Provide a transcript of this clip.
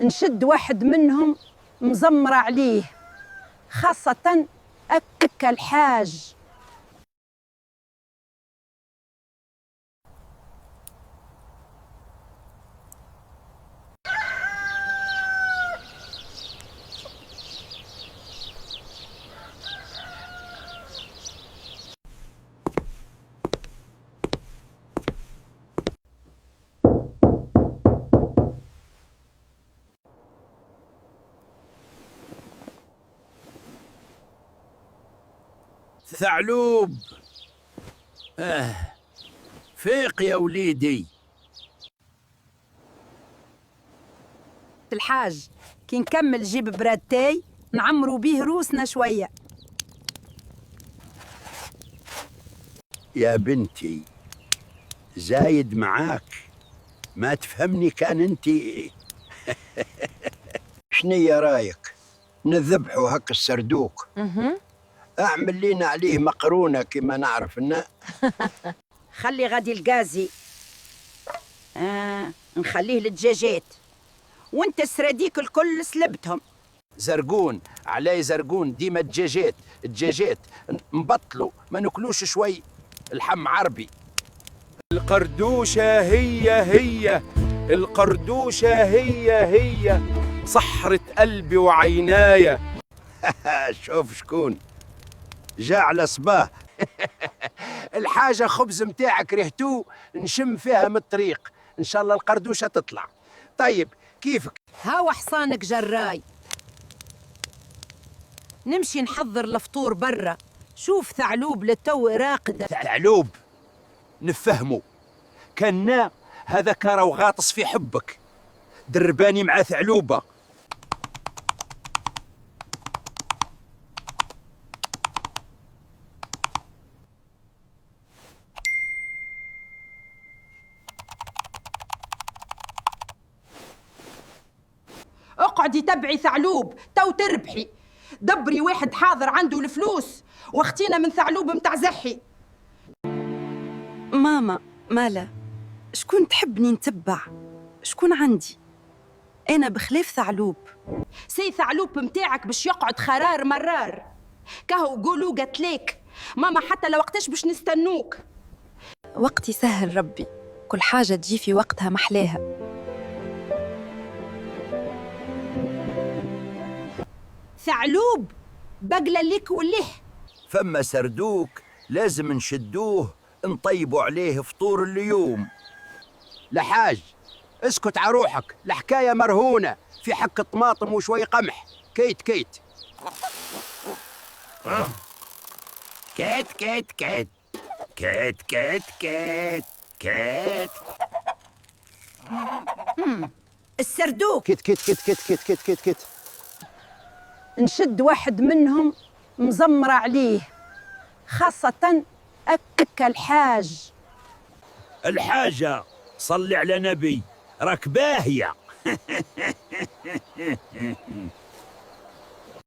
نشد واحد منهم مزمرة عليه، خاصة أكك الحاج. ثعلوب، فيق يا وليدي. الحاج كي نكمل جيب براد نعمروا بيه روسنا شوية. يا بنتي زايد معاك، ما تفهمني كان انتي. شنية رايك نذبحوا هك السردوك؟ اعمل لينا عليه مقرونة كما نعرف لنا. خلي غادي القازي نخليه للدجاجات، وانت السراديك الكل سلبتهم. زرقون علي زرقون، ديما الدجاجات نبطلوا ما ناكلوش شوي الحم عربي. القردوشة هي القردوشة هي صحرة قلبي وعينايا. شوف شكون جاء على صباه. الحاجة خبز متاعك ريحتو نشم فيها من الطريق، إن شاء الله القردوشة تطلع. طيب كيفك؟ هاو حصانك جراي، نمشي نحضر الفطور برا. شوف ثعلوب للتو راقدة. ثعلوب نفهمه، كنا هذا كرا وغاطس في حبك، درباني مع ثعلوبة. اقعدي تبعي ثعلوب تو تربحي. دبري واحد حاضر عنده الفلوس واختينا من ثعلوب متاع زحي. ماما مالا، شكون تحبني نتبع؟ شكون عندي؟ أنا بخلاف ثعلوب. سي ثعلوب متاعك باش يقعد خرار مرار، كهو قولوا قتليك ماما حتى لو وقتاش باش نستنوك. وقتي سهل ربي، كل حاجة تجي في وقتها محلاها. ثعلوب بقلة لك وليه. فما سردوك لازم نشدوه نطيبوا عليه فطور اليوم. لحاج اسكت عروحك، الحكاية مرهونة في حك طماطم وشوي قمح. كيت كيت كيت كيت كيت كيت كيت كيت كيت. السردوك كيت كيت كيت كيت كيت كيت كيت كيت. نشد واحد منهم مزمرة عليه، خاصة أكك الحاج. الحاجة صلي على نبي راك باهية.